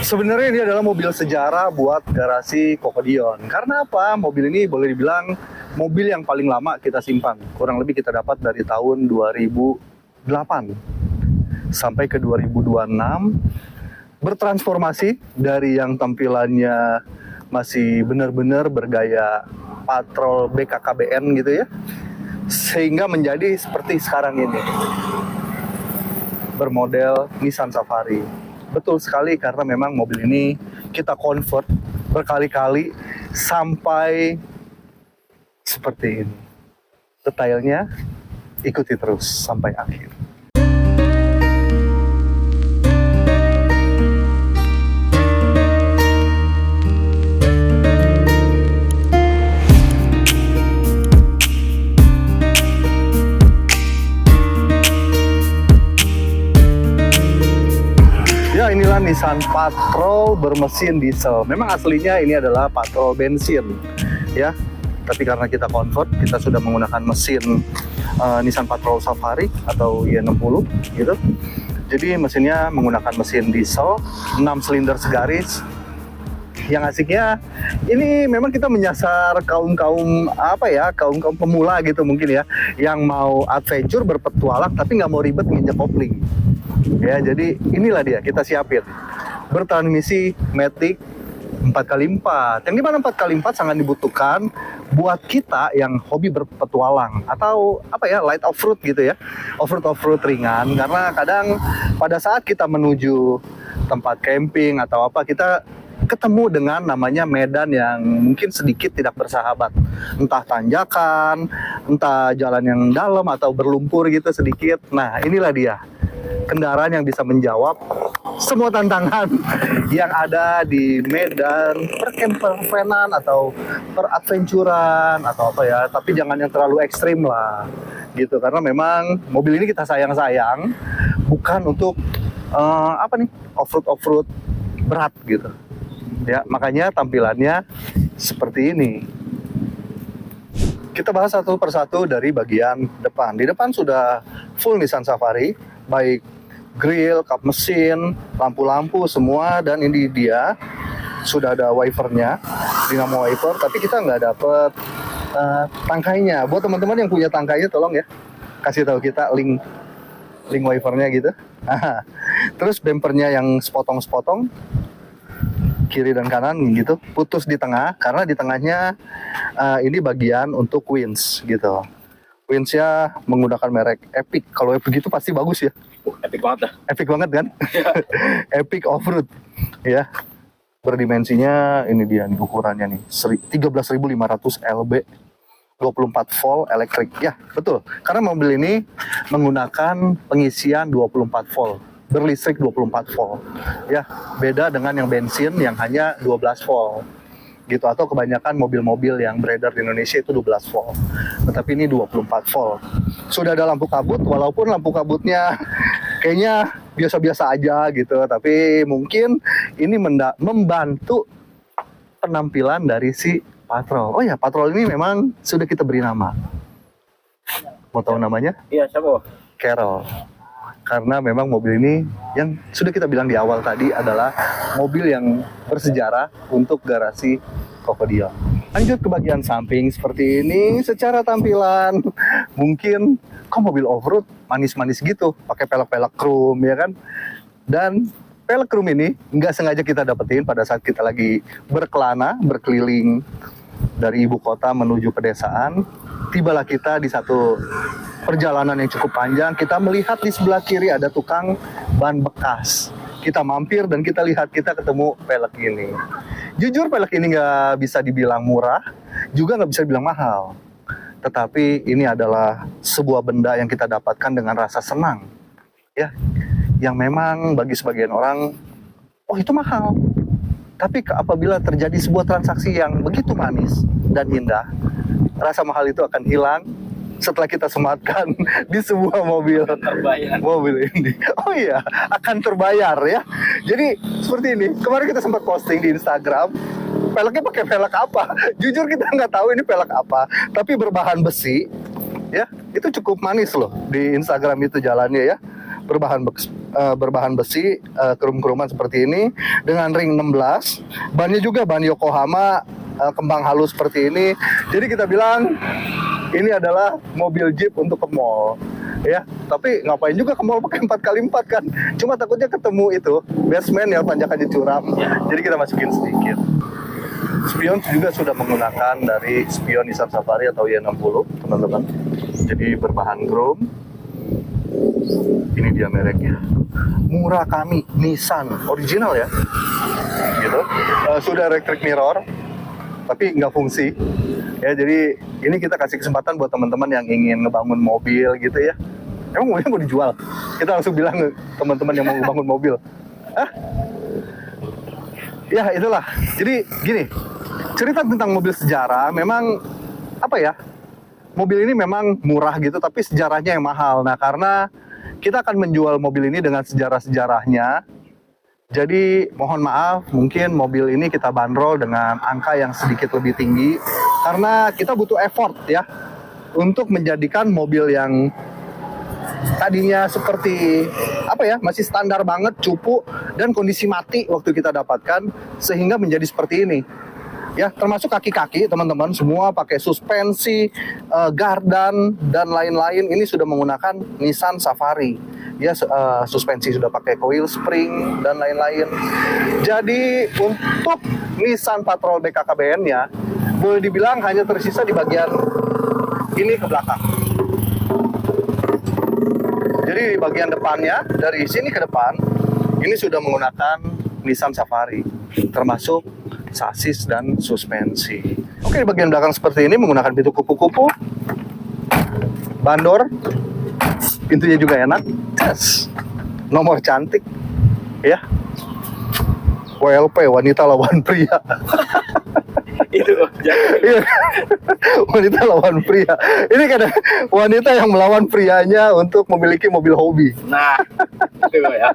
Sebenarnya ini adalah mobil sejarah buat garasi Kokodion. Karena apa? Mobil ini boleh dibilang mobil yang paling lama kita simpan. Kurang lebih kita dapat dari tahun 2008 sampai ke 2026. Bertransformasi dari yang tampilannya masih benar-benar bergaya patrol BKKBN gitu ya, sehingga menjadi seperti sekarang ini, bermodel Nissan Safari. Betul sekali, karena memang mobil ini kita convert berkali-kali sampai seperti ini. Detailnya ikuti terus sampai akhir. Ya, inilah Nissan Patrol bermesin diesel. Memang aslinya ini adalah Patrol bensin, ya. Tapi karena kita convert, kita sudah menggunakan mesin Nissan Patrol Safari atau Y60 gitu. Jadi mesinnya menggunakan mesin diesel 6 silinder segaris. Yang asiknya ini memang kita menyasar kaum-kaum pemula gitu mungkin ya, yang mau adventure berpetualang tapi nggak mau ribet nginjek kopling. Ya, jadi inilah dia kita siapin. Bertransmisi Matic 4x4. Yang dimana 4x4 sangat dibutuhkan buat kita yang hobi berpetualang atau light off-road gitu ya. Off-road ringan, karena kadang pada saat kita menuju tempat camping atau kita ketemu dengan namanya medan yang mungkin sedikit tidak bersahabat. Entah tanjakan, entah jalan yang dalam atau berlumpur gitu sedikit. Nah, inilah dia kendaraan yang bisa menjawab semua tantangan yang ada di medan perkemperan atau peradventuran atau tapi jangan yang terlalu ekstrim lah gitu, karena memang mobil ini kita sayang-sayang bukan untuk off-road berat gitu ya, makanya tampilannya seperti ini. Kita bahas satu persatu dari bagian depan. Di depan sudah full Nissan Safari, baik grill, kap mesin, lampu-lampu semua, dan ini dia sudah ada wipernya, dinamo wiper, tapi kita nggak dapet tangkainya. Buat teman-teman yang punya tangkainya, tolong ya kasih tahu kita link wipernya gitu. Terus bempernya yang sepotong-sepotong kiri dan kanan gitu, putus di tengah, karena di tengahnya ini bagian untuk winch gitu. Winch-nya menggunakan merek Epic. Kalau Epic itu pasti bagus ya. Epic banget dah. Epic banget kan? Epic off-road ya. Berdimensinya ini dia nih ukurannya nih, 13.500 lb, 24 volt elektrik. Ya, betul. Karena mobil ini menggunakan pengisian 24 volt, berlistrik 24 volt. Ya, beda dengan yang bensin yang hanya 12 volt. Gitu, atau kebanyakan mobil-mobil yang beredar di Indonesia itu 12 volt. Tetapi ini 24 volt. Sudah ada lampu kabut, walaupun lampu kabutnya kayaknya biasa-biasa aja gitu, tapi mungkin ini membantu penampilan dari si Patrol. Oh ya, Patrol ini memang sudah kita beri nama. Mau tahu namanya? Iya, siapa? Carol. Karena memang mobil ini yang sudah kita bilang di awal tadi adalah mobil yang bersejarah untuk garasi Kokodion. Lanjut ke bagian samping seperti ini. Secara tampilan mungkin kok mobil off-road manis-manis gitu, pakai pelek-pelek chrome ya kan. Dan pelek chrome ini nggak sengaja kita dapetin pada saat kita lagi berkelana, berkeliling dari ibu kota menuju pedesaan. Tibalah kita di satu perjalanan yang cukup panjang. Kita melihat di sebelah kiri ada tukang ban bekas. Kita mampir dan kita lihat, kita ketemu pelek ini. Jujur pelek ini nggak bisa dibilang murah, juga nggak bisa dibilang mahal. Tetapi ini adalah sebuah benda yang kita dapatkan dengan rasa senang, ya, yang memang bagi sebagian orang, oh itu mahal. Tapi apabila terjadi sebuah transaksi yang begitu manis dan indah, rasa mahal itu akan hilang setelah kita sematkan di sebuah mobil ini. Oh iya, akan terbayar ya. Jadi seperti ini. Kemarin kita sempat posting di Instagram, peleknya pakai pelek apa? Jujur kita nggak tahu ini pelek apa, tapi berbahan besi. Ya, itu cukup manis loh di Instagram itu jalannya ya. berbahan besi, krum-kruman seperti ini dengan ring 16. Bannya juga ban Yokohama, kembang halus seperti ini. Jadi kita bilang ini adalah mobil Jeep untuk ke mall. Ya, tapi ngapain juga ke mall pakai 4x4 kan? Cuma takutnya ketemu itu basement yang tanjakannya curam. Jadi kita masukin sedikit. Spion juga sudah menggunakan dari spion Nissan Safari atau Y60, teman-teman. Jadi berbahan chrome. Ini dia mereknya. Murakami Nissan, original ya. Gitu. Sudah electric mirror, tapi nggak fungsi. Ya, jadi ini kita kasih kesempatan buat teman-teman yang ingin ngebangun mobil gitu ya. Emang mobilnya mau dijual? Kita langsung bilang ke teman-teman yang mau ngebangun mobil. Hah? Ya itulah. Jadi gini, cerita tentang mobil sejarah memang apa ya? Mobil ini memang murah gitu, tapi sejarahnya yang mahal. Nah, karena kita akan menjual mobil ini dengan sejarah-sejarahnya. Jadi mohon maaf, mungkin mobil ini kita bandrol dengan angka yang sedikit lebih tinggi karena kita butuh effort ya untuk menjadikan mobil yang tadinya seperti apa ya, masih standar banget, cupu dan kondisi mati waktu kita dapatkan sehingga menjadi seperti ini. Ya, termasuk kaki-kaki teman-teman semua pakai suspensi, gardan dan lain-lain. Ini sudah menggunakan Nissan Safari. Ya, suspensi sudah pakai coil spring dan lain-lain. Jadi untuk Nissan Patrol BKKBN-nya boleh dibilang hanya tersisa di bagian ini ke belakang. Jadi di bagian depannya dari sini ke depan ini sudah menggunakan Nissan Safari, termasuk sasis dan suspensi. Oke, di bagian belakang seperti ini menggunakan pintu kupu-kupu, bandor, pintunya juga enak, nomor cantik, ya. WLP, wanita lawan pria. Itu Iya. Wanita lawan pria. Ini kadang wanita yang melawan prianya untuk memiliki mobil hobi. nah itu ya.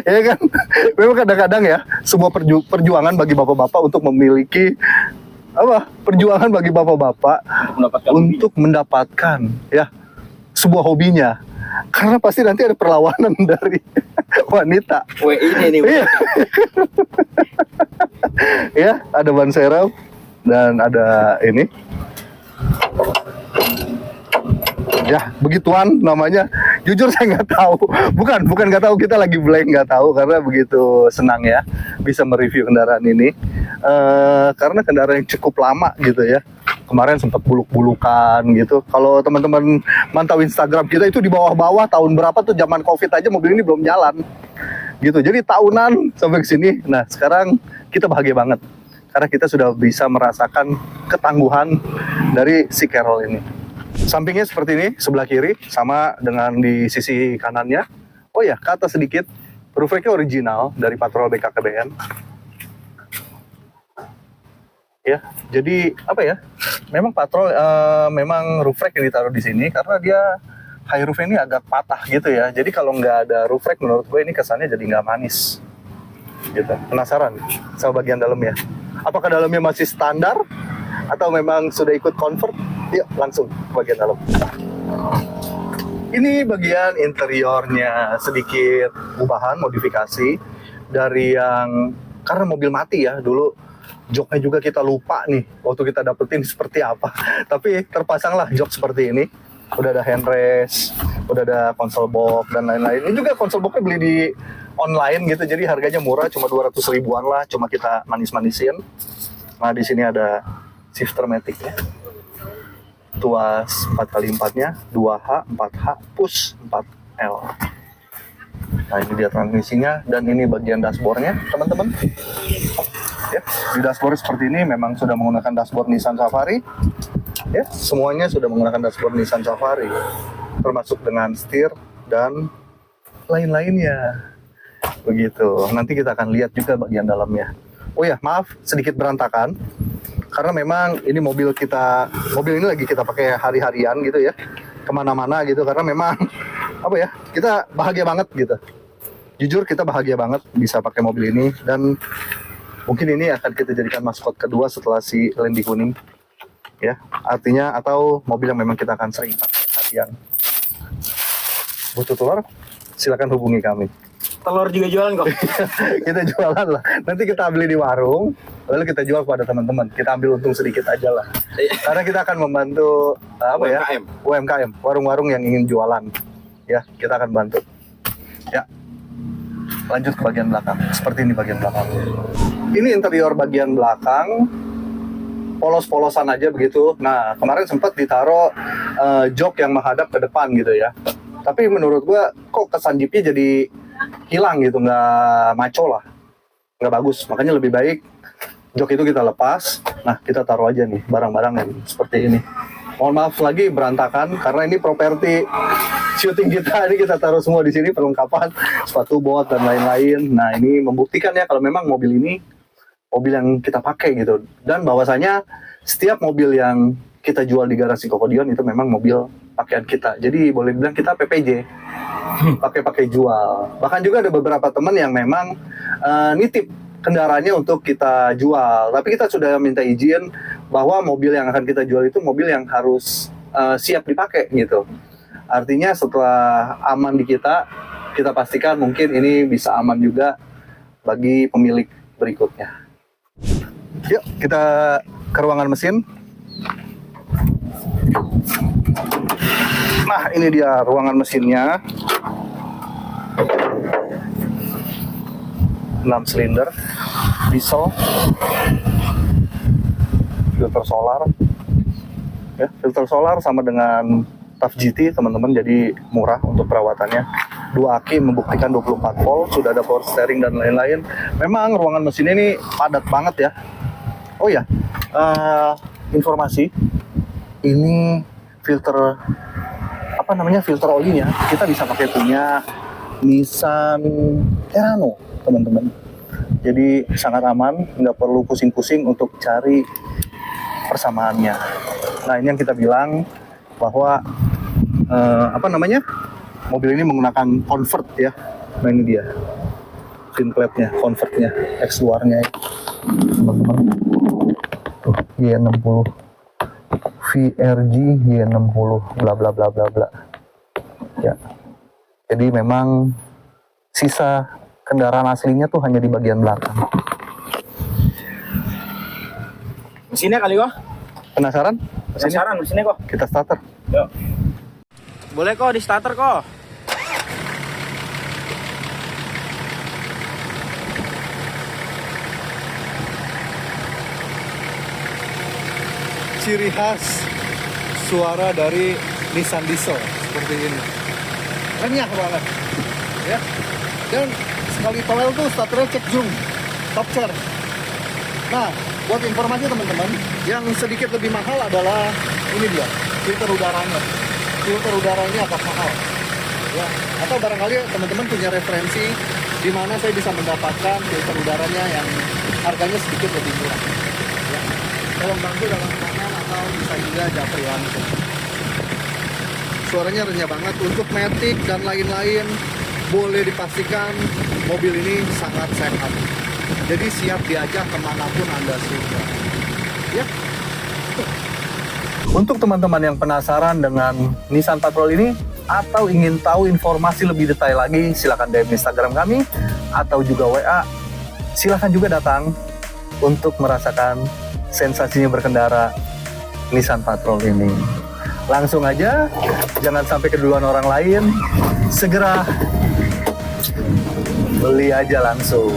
Ya kan, memang kadang-kadang ya semua perjuangan bagi bapak-bapak untuk memiliki apa, perjuangan bagi bapak-bapak untuk mendapatkan ya sebuah hobinya, karena pasti nanti ada perlawanan dari wanita. Ini nih. Iya. Ya, ada ban serep dan ada ini. Ya, begituan namanya. Jujur saya nggak tahu. Bukan nggak tahu, kita lagi blank, nggak tahu karena begitu senang ya bisa mereview kendaraan ini. Karena kendaraan yang cukup lama gitu ya. Kemarin sempat buluk-bulukan gitu. Kalau teman-teman mantau Instagram kita itu di bawah-bawah tahun berapa tuh, zaman Covid aja mobil ini belum jalan. Gitu. Jadi tahunan sampai ke sini. Nah, sekarang kita bahagia banget karena kita sudah bisa merasakan ketangguhan dari si Carol ini. Sampingnya seperti ini, sebelah kiri sama dengan di sisi kanannya. Oh ya, ke atas sedikit, roof racknya original dari Patrol BKKBN. Ya, jadi apa ya? Memang Patrol, memang roof rack yang ditaruh di sini karena dia high roof ini agak patah gitu ya. Jadi kalau nggak ada roof rack, menurut gue ini kesannya jadi nggak manis. Gitu. Penasaran sama bagian dalamnya? Apakah dalamnya masih standar atau memang sudah ikut convert? Yuk langsung ke bagian dalam. Ini bagian interiornya, sedikit ubahan, modifikasi dari yang, karena mobil mati ya dulu. Joknya juga kita lupa nih waktu kita dapetin seperti apa. Tapi terpasanglah jok seperti ini. Udah ada handrest, udah ada konsol box dan lain-lain. Ini juga konsol boxnya beli di online gitu, jadi harganya murah, cuma 200 ribuan lah, cuma kita manis-manisin. Nah, di sini ada shifter matic ya. Tuas 4x4-nya, 2H, 4H, push 4L. Nah, ini dia transmisinya dan ini bagian dashboardnya, teman-teman. Ya, di dashboard seperti ini memang sudah menggunakan dashboard Nissan Safari. Ya, semuanya sudah menggunakan dashboard Nissan Safari, termasuk dengan setir dan lain-lainnya. Begitu. Nanti kita akan lihat juga bagian dalamnya. Oh ya, maaf sedikit berantakan karena memang ini mobil ini lagi kita pakai hari-harian gitu ya, kemana-mana gitu, karena memang apa ya, kita bahagia banget gitu. Jujur kita bahagia banget bisa pakai mobil ini, dan mungkin ini akan kita jadikan maskot kedua setelah si Landy kuning ya, artinya atau mobil yang memang kita akan sering pakai harian. Butuh telur? silakan hubungi kami. Telur juga jualan kok. Kita jualan lah. Nanti kita beli di warung, lalu kita jual kepada teman-teman. Kita ambil untung sedikit aja lah. Karena kita akan membantu UMKM. UMKM, warung-warung yang ingin jualan. Ya, kita akan bantu. Ya. Lanjut ke bagian belakang. Seperti ini bagian belakang. Ini interior bagian belakang. Polos-polosan aja begitu. Nah, kemarin sempat ditaruh jok yang menghadap ke depan gitu ya. Tapi menurut gua kok kesan Jeepnya jadi hilang gitu, nggak maco lah, nggak bagus. Makanya lebih baik jok itu kita lepas. Nah, kita taruh aja nih barang-barang yang seperti ini. Mohon maaf lagi berantakan karena ini properti syuting kita. Ini kita taruh semua di sini perlengkapan, sepatu bot dan lain-lain. Nah, ini membuktikan ya kalau memang mobil ini mobil yang kita pakai gitu. Dan bahwasanya setiap mobil yang kita jual di garasi Kokodion itu memang mobil pakaian kita. Jadi boleh bilang kita PPJ, pakai jual. Bahkan juga ada beberapa teman yang memang nitip kendaraannya untuk kita jual. Tapi kita sudah minta izin bahwa mobil yang akan kita jual itu mobil yang harus siap dipakai gitu. Artinya setelah aman di kita pastikan mungkin ini bisa aman juga bagi pemilik berikutnya. Yuk kita ke ruangan mesin. Nah, ini dia ruangan mesinnya. 6 silinder, diesel, filter solar. Ya, filter solar sama dengan TAF GT teman-teman, jadi murah untuk perawatannya. 2 aki membuktikan 24 volt, sudah ada power steering dan lain-lain. Memang ruangan mesin ini padat banget ya. Oh ya, informasi ini filter filter olinya kita bisa pakai punya Nissan Terrano teman-teman. Jadi sangat aman, nggak perlu pusing-pusing untuk cari persamaannya. Nah, ini yang kita bilang bahwa mobil ini menggunakan convert ya. Nah, ini dia fin plate-nya, convertnya, X luarnya teman-teman. Tuh, Y60 VRG Y60 bla bla bla bla bla. Ya. Jadi memang sisa kendaraan aslinya tuh hanya di bagian belakang. Mesinnya kali kok. Penasaran? Mesinnya kok. Kita starter. Yuk. Boleh kok di starter kok. Ciri khas suara dari Nissan Diesel seperti ini. Renyah banget. Ya. Dan sekali toel tuh starternya cek zoom, top chair. Nah, buat informasi teman-teman, yang sedikit lebih mahal adalah ini dia, filter udaranya. Filter udaranya agak mahal. Ya, atau barangkali teman-teman punya referensi di mana saya bisa mendapatkan filter udaranya yang harganya sedikit lebih murah. Ya. Tolong bantu dalam komen atau bisa juga japri langsung. Suaranya renyah banget. Untuk Matic dan lain-lain boleh dipastikan mobil ini sangat sehat. Jadi siap diajak kemanapun Anda suka. Ya. Untuk teman-teman yang penasaran dengan Nissan Patrol ini atau ingin tahu informasi lebih detail lagi, silakan DM Instagram kami atau juga WA. Silakan juga datang untuk merasakan sensasinya berkendara Nissan Patrol ini. Langsung aja, jangan sampai keduluan orang lain. Segera beli aja langsung.